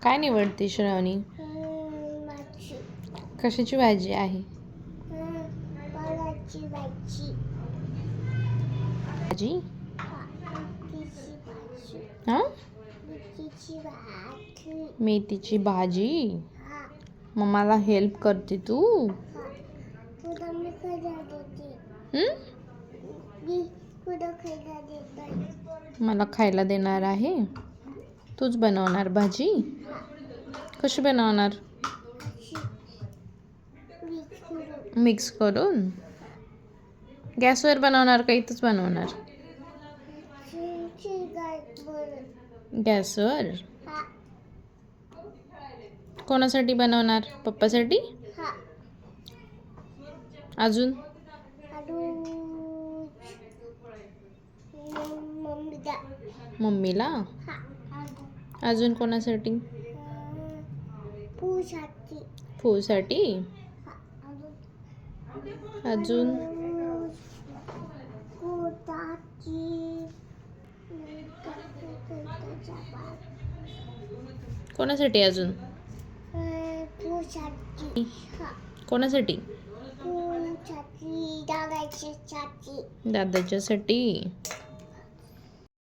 काय निवडते श्रावणी? भाजी. कशाची भाजी आहे? पालाची भाजी. भाजी मेथीची भाजी. हां मेथीची भाजी. मेथीची भाजी. हा. मग मला हेल्प करते तू? हा. तुला मी खायला देते. हं? मी तुला खायला देते. मला खायला देणार आहे? तूच बनवणार भाजी? कशी बनवणार? अशी मिक्स करून. मिक्स करून? गॅसवर बनवणार का इथंच बनवणार? गॅसवर? हा. कोणासाठी बनवणार? पप्पासाठी? हा. अजून? मम्मीला. मम्मीला? हा. अजून कोणासाठी? पूसाठी. फूसाठी? हा. अजून? पोटाची. कोणासाठी अजून? पूसाठी. हा. कोणासाठी? पूसाठी. दादाची साठी. दादाच्यासाठी.